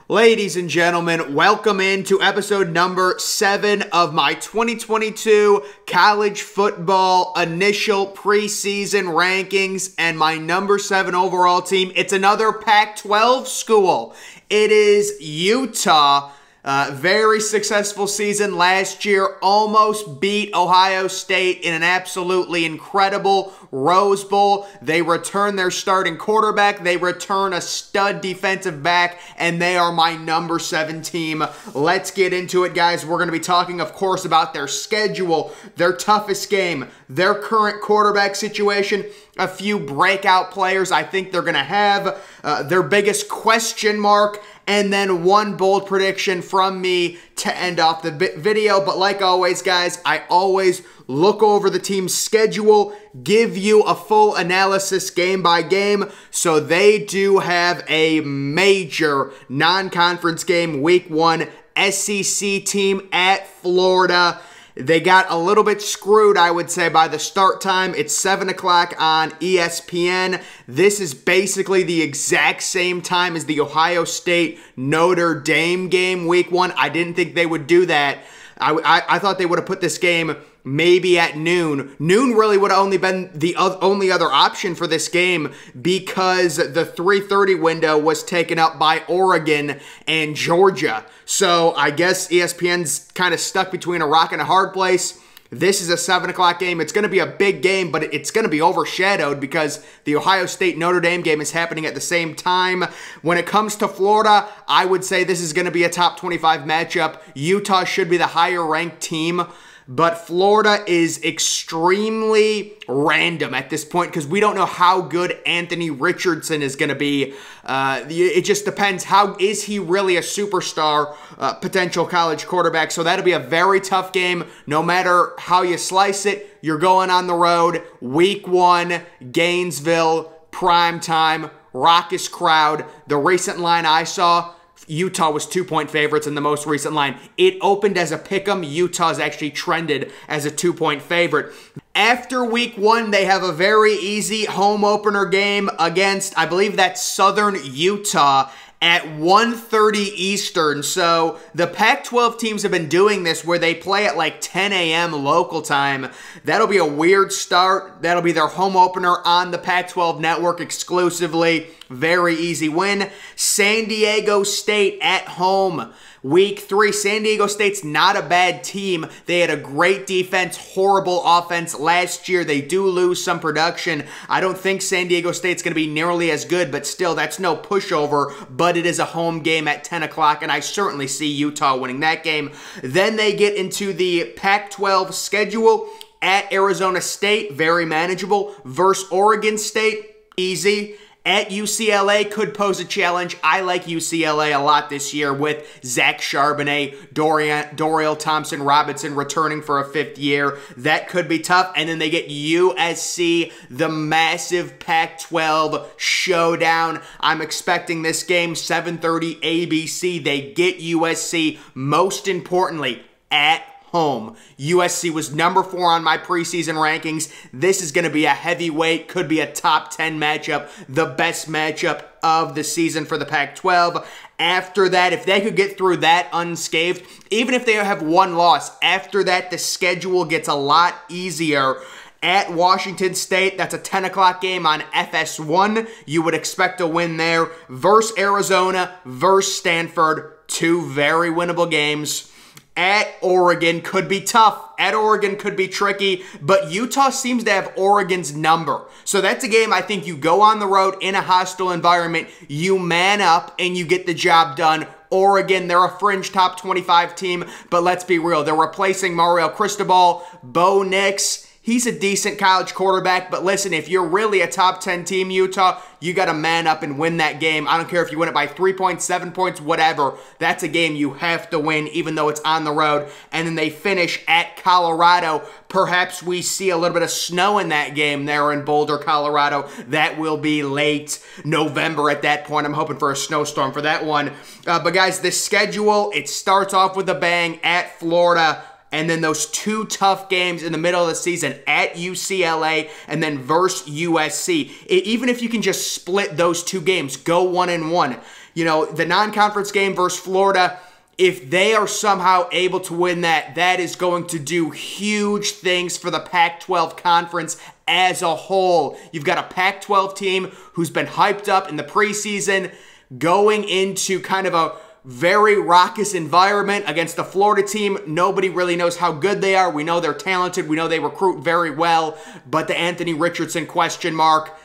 Ladies and gentlemen, welcome into episode number 7 of my 2022 college football initial preseason rankings and my number 7 overall team. It's another Pac-12 school. It is Utah. Very successful season last year, almost beat Ohio State in an absolutely incredible Rose Bowl. They return their starting quarterback, they return a stud defensive back, and they are my number 7 team. Let's get into it, guys. We're going to be talking, of course, about their schedule, their toughest game, their current quarterback situation, a few breakout players I think they're going to have, their biggest question mark, and then one bold prediction from me to end off the video. But like always, guys, I always look over the team's schedule, give you a full analysis game by game. So they do have a major non-conference game, week 1, SEC team at Florida. They got a little bit screwed, I would say, by the start time. It's 7 o'clock on ESPN. This is basically the exact same time as the Ohio State Notre Dame game, week 1. I didn't think they would do that. I thought they would have put this game maybe at noon. Noon really would have only been the only other option for this game because the 3:30 window was taken up by Oregon and Georgia. So I guess ESPN's kind of stuck between a rock and a hard place. This is a 7 o'clock game. It's going to be a big game, but it's going to be overshadowed because the Ohio State Notre Dame game is happening at the same time. When it comes to Florida, I would say this is going to be a top 25 matchup. Utah should be the higher ranked team, but Florida is extremely random at this point because we don't know how good Anthony Richardson is going to be. It just depends. How is he really a superstar potential college quarterback? So that'll be a very tough game. No matter how you slice it, you're going on the road. Week 1, Gainesville, prime time, raucous crowd. The recent line I saw, Utah was 2-point favorites in the most recent line. It opened as a pick'em. Utah's actually trended as a 2-point favorite. After week 1, they have a very easy home opener game against, I believe that's Southern Utah at 1:30 Eastern. So the Pac-12 teams have been doing this where they play at like 10 a.m. local time. That'll be a weird start. That'll be their home opener on the Pac-12 network exclusively. Very easy win. San Diego State at home. Week 3, San Diego State's not a bad team. They had a great defense, horrible offense last year. They do lose some production. I don't think San Diego State's going to be nearly as good, but still, that's no pushover. But it is a home game at 10 o'clock, and I certainly see Utah winning that game. Then they get into the Pac-12 schedule at Arizona State, very manageable, versus Oregon State, easy. At UCLA could pose a challenge. I like UCLA a lot this year with Zach Charbonnet, Dorial Thompson-Robinson returning for a 5th year. That could be tough. And then they get USC, the massive Pac-12 showdown. I'm expecting this game, 7:30 ABC. They get USC, most importantly, at home. USC was number 4 on my preseason rankings. This is going to be a heavyweight, could be a top 10 matchup, the best matchup of the season for the Pac-12. After that, if they could get through that unscathed, even if they have one loss, after that, the schedule gets a lot easier. At Washington State, that's a 10 o'clock game on FS1. You would expect a win there. Versus Arizona, versus Stanford, 2 very winnable games. At Oregon could be tough. At Oregon could be tricky, but Utah seems to have Oregon's number. So that's a game I think you go on the road in a hostile environment, you man up, and you get the job done. Oregon, they're a fringe top 25 team, but let's be real. They're replacing Mario Cristobal, Bo Nix. He's a decent college quarterback, but listen, if you're really a top 10 team, Utah, you got to man up and win that game. I don't care if you win it by 3 points, 7 points, whatever. That's a game you have to win, even though it's on the road. And then they finish at Colorado. Perhaps we see a little bit of snow in that game there in Boulder, Colorado. That will be late November at that point. I'm hoping for a snowstorm for that one. But guys, this schedule, it starts off with a bang at Florida. And then those 2 tough games in the middle of the season at UCLA and then versus USC. Even if you can just split those 2 games, go 1-1. The non-conference game versus Florida, if they are somehow able to win that, that is going to do huge things for the Pac-12 conference as a whole. You've got a Pac-12 team who's been hyped up in the preseason, going into kind of a very raucous environment against the Florida team. Nobody really knows how good they are. We know they're talented. We know they recruit very well, but the Anthony Richardson question mark.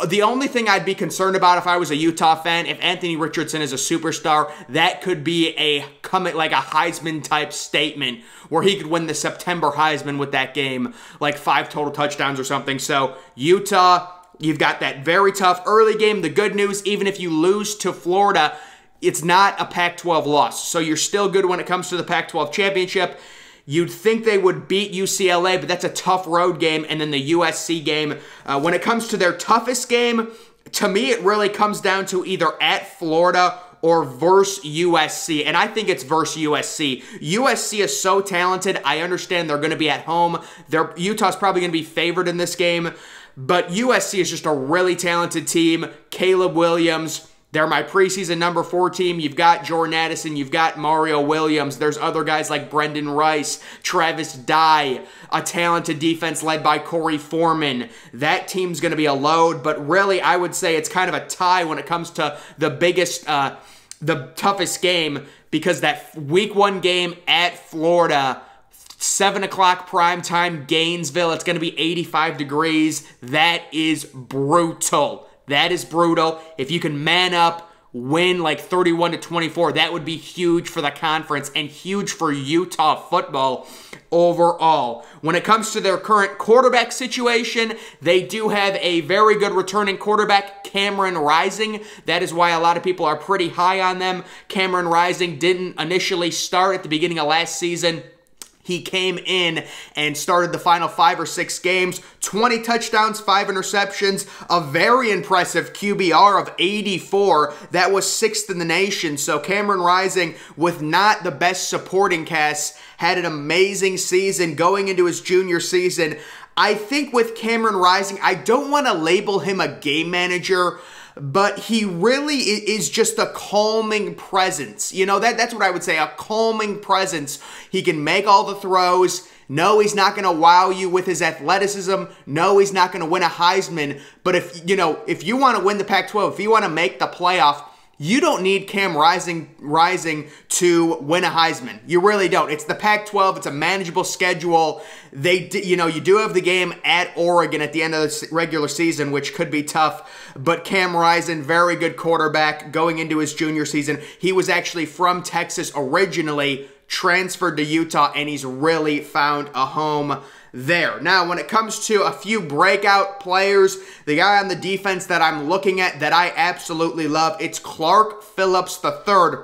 The only thing I'd be concerned about if I was a Utah fan, if Anthony Richardson is a superstar, that could be like a Heisman-type statement where he could win the September Heisman with that game, like 5 total touchdowns or something. So Utah, you've got that very tough early game. The good news, even if you lose to Florida, it's not a Pac-12 loss. So you're still good when it comes to the Pac-12 championship. You'd think they would beat UCLA, but that's a tough road game. And then the USC game. When it comes to their toughest game, to me, it really comes down to either at Florida or versus USC. And I think it's versus USC. USC is so talented. I understand they're going to be at home. Utah's probably going to be favored in this game. But USC is just a really talented team. Caleb Williams, they're my preseason number 4 team. You've got Jordan Addison. You've got Mario Williams. There's other guys like Brendan Rice, Travis Dye, a talented defense led by Corey Foreman. That team's going to be a load, but really I would say it's kind of a tie when it comes to the the toughest game, because that week 1 game at Florida, 7 o'clock primetime, Gainesville, it's going to be 85 degrees. That is brutal. That is brutal. If you can man up, win like 31-24, that would be huge for the conference and huge for Utah football overall. When it comes to their current quarterback situation, they do have a very good returning quarterback, Cameron Rising. That is why a lot of people are pretty high on them. Cameron Rising didn't initially start at the beginning of last season. He came in and started the final 5 or 6 games, 20 touchdowns, 5 interceptions, a very impressive QBR of 84. That was 6th in the nation. So Cameron Rising, with not the best supporting cast, had an amazing season going into his junior season. I think with Cameron Rising, I don't want to label him a game manager, but he really is just a calming presence. That's what I would say, a calming presence. He can make all the throws. No, he's not going to wow you with his athleticism. No, he's not going to win a Heisman. But if you want to win the Pac-12, if you want to make the playoff, you don't need Cam Rising to win a Heisman. You really don't. It's the Pac-12. It's a manageable schedule. You do have the game at Oregon at the end of the regular season, which could be tough. But Cam Rising, very good quarterback going into his junior season. He was actually from Texas originally, transferred to Utah, and he's really found a home there. Now, when it comes to a few breakout players, the guy on the defense that I'm looking at that I absolutely love, it's Clark Phillips III.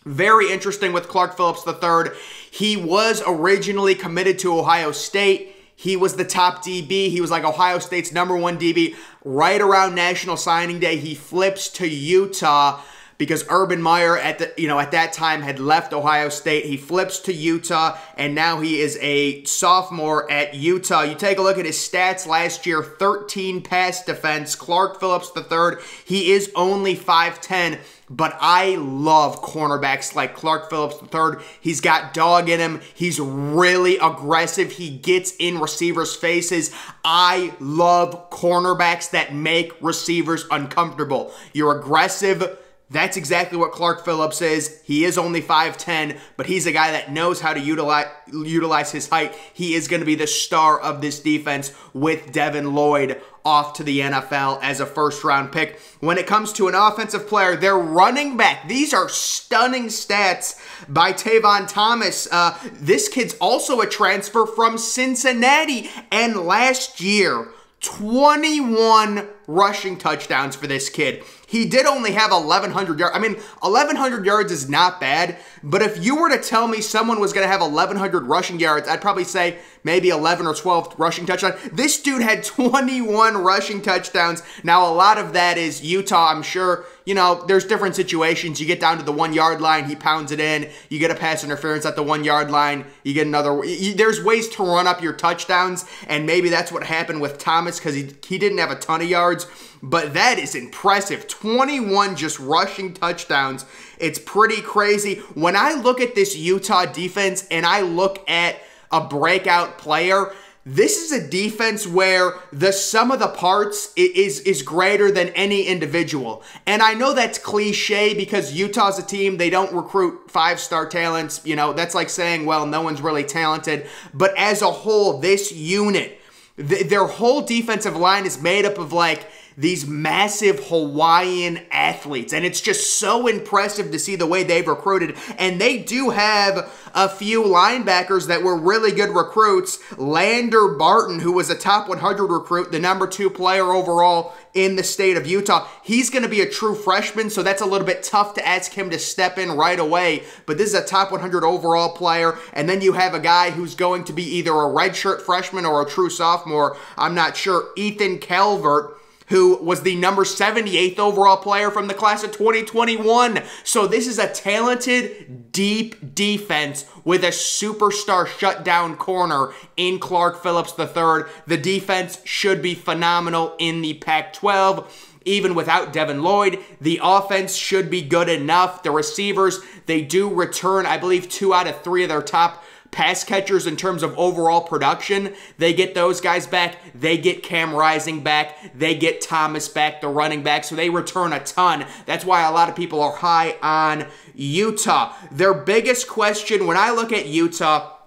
Very interesting with Clark Phillips III. He was originally committed to Ohio State. He was the top DB. He was like Ohio State's #1 DB. Right around National Signing Day, he flips to Utah because Urban Meyer at that time had left Ohio State. He flips to Utah, and now he is a sophomore at Utah. You take a look at his stats last year, 13 pass defense. Clark Phillips III, he is only 5'10", but I love cornerbacks like Clark Phillips III. He's got dog in him. He's really aggressive. He gets in receivers' faces. I love cornerbacks that make receivers uncomfortable. You're aggressive. That's exactly what Clark Phillips is. He is only 5'10", but he's a guy that knows how to utilize his height. He is going to be the star of this defense with Devin Lloyd off to the NFL as a first-round pick. When it comes to an offensive player, their running back, these are stunning stats by Tavon Thomas. This kid's also a transfer from Cincinnati, and last year, 21 rushing touchdowns for this kid. He did only have 1,100 yards. I mean, 1,100 yards is not bad, but if you were to tell me someone was going to have 1,100 rushing yards, I'd probably say maybe 11 or 12 rushing touchdowns. This dude had 21 rushing touchdowns. Now, a lot of that is Utah, I'm sure. You know, there's different situations. You get down to the 1 yard line, he pounds it in. You get a pass interference at the 1 yard line. You get another. There's ways to run up your touchdowns, and maybe that's what happened with Thomas because he didn't have a ton of yards. But that is impressive. 21 just rushing touchdowns. It's pretty crazy. When I look at this Utah defense and I look at a breakout player, this is a defense where the sum of the parts is greater than any individual. And I know that's cliche because Utah's a team, they don't recruit 5-star talents. You know, that's like saying, well, no one's really talented. But as a whole, this unit, their whole defensive line is made up of like these massive Hawaiian athletes. And it's just so impressive to see the way they've recruited. And they do have a few linebackers that were really good recruits. Lander Barton, who was a top 100 recruit, the number 2 player overall in the state of Utah. He's going to be a true freshman, so that's a little bit tough to ask him to step in right away. But this is a top 100 overall player. And then you have a guy who's going to be either a redshirt freshman or a true sophomore. I'm not sure. Ethan Calvert, who was the number 78th overall player from the class of 2021. So this is a talented, deep defense with a superstar shutdown corner in Clark Phillips III. The defense should be phenomenal in the Pac-12. Even without Devin Lloyd, the offense should be good enough. The receivers, they do return, I believe, 2 out of 3 of their top pass catchers in terms of overall production. They get those guys back. They get Cam Rising back. They get Thomas back, the running back. So they return a ton. That's why a lot of people are high on Utah. Their biggest question, when I look at Utah,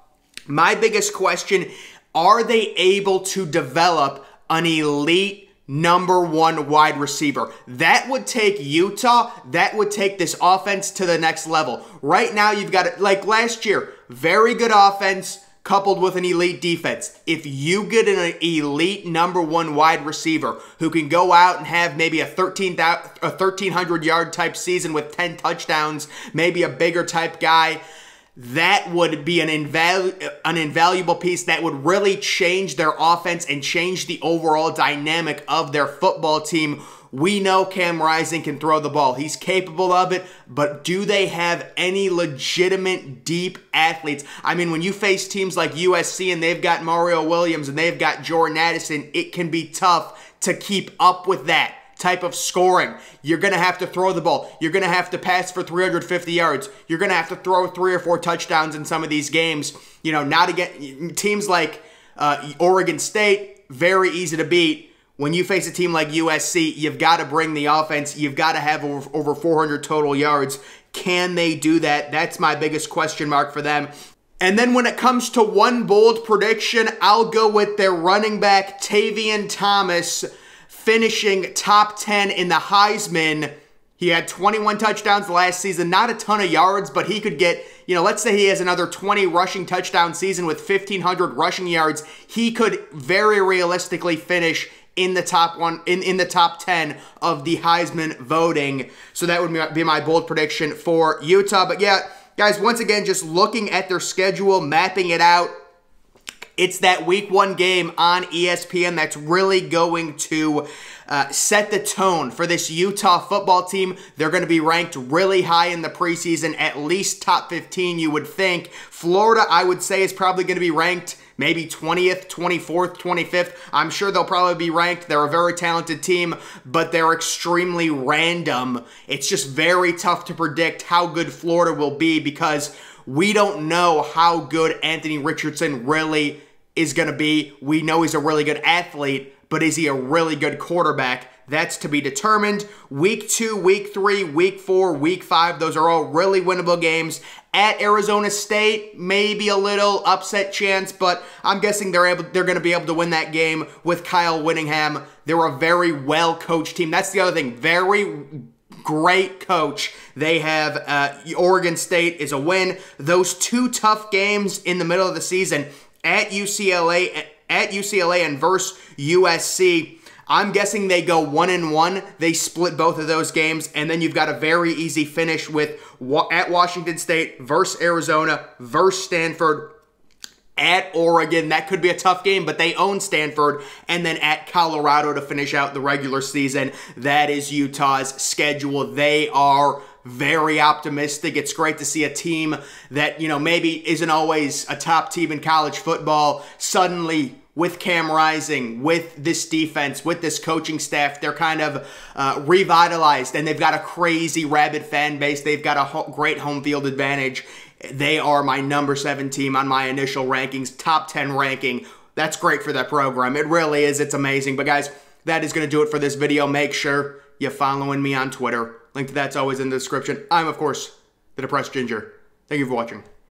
my biggest question, are they able to develop an elite number 1 wide receiver? That would take Utah, that would take this offense to the next level. Right now, you've got it like last year, very good offense coupled with an elite defense. If you get an elite number 1 wide receiver who can go out and have maybe a 1,300 yard type season with 10 touchdowns, maybe a bigger type guy, that would be an invaluable piece that would really change their offense and change the overall dynamic of their football team. We know Cam Rising can throw the ball. He's capable of it, but do they have any legitimate deep athletes? I mean, when you face teams like USC and they've got Mario Williams and they've got Jordan Addison, it can be tough to keep up with that type of scoring. You're going to have to throw the ball. You're going to have to pass for 350 yards. You're going to have to throw 3 or 4 touchdowns in some of these games. You know, not again, teams like Oregon State, very easy to beat. When you face a team like USC, you've got to bring the offense. You've got to have over 400 total yards. Can they do that? That's my biggest question mark for them. And then when it comes to one bold prediction, I'll go with their running back, Tavion Thomas, finishing top 10 in the Heisman. He had 21 touchdowns last season, not a ton of yards, but he could get, you know, let's say he has another 20 rushing touchdown season with 1,500 rushing yards. He could very realistically finish in the top in the top 10 of the Heisman voting. So that would be my bold prediction for Utah. But yeah, guys, once again, just looking at their schedule, mapping it out, it's that week 1 game on ESPN that's really going to set the tone for this Utah football team. They're going to be ranked really high in the preseason, at least top 15, you would think. Florida, I would say, is probably going to be ranked maybe 20th, 24th, 25th. I'm sure they'll probably be ranked. They're a very talented team, but they're extremely random. It's just very tough to predict how good Florida will be because we don't know how good Anthony Richardson really is going to be. We know he's a really good athlete, but is he a really good quarterback? That's to be determined. Week 2, Week 3, Week 4, Week 5, those are all really winnable games. At Arizona State, maybe a little upset chance, but I'm guessing they're going to be able to win that game with Kyle Whittingham. They're a very well-coached team. That's the other thing. Very great coach. They have Oregon State is a win. Those 2 tough games in the middle of the season at UCLA and versus USC, I'm guessing they go 1-1. They split both of those games, and then you've got a very easy finish with at Washington State versus Arizona versus Stanford at Oregon. That could be a tough game, but they own Stanford. And then at Colorado to finish out the regular season. That is Utah's schedule. They are very optimistic. It's great to see a team that, maybe isn't always a top team in college football suddenly, with Cam Rising, with this defense, with this coaching staff, they're kind of revitalized, and they've got a crazy rabid fan base. They've got a great home field advantage. They are my number 7 team on my initial rankings, top 10 ranking. That's great for that program. It really is. It's amazing. But guys, that is going to do it for this video. Make sure you're following me on Twitter. Link to that's always in the description. I'm, of course, the Depressed Ginger. Thank you for watching.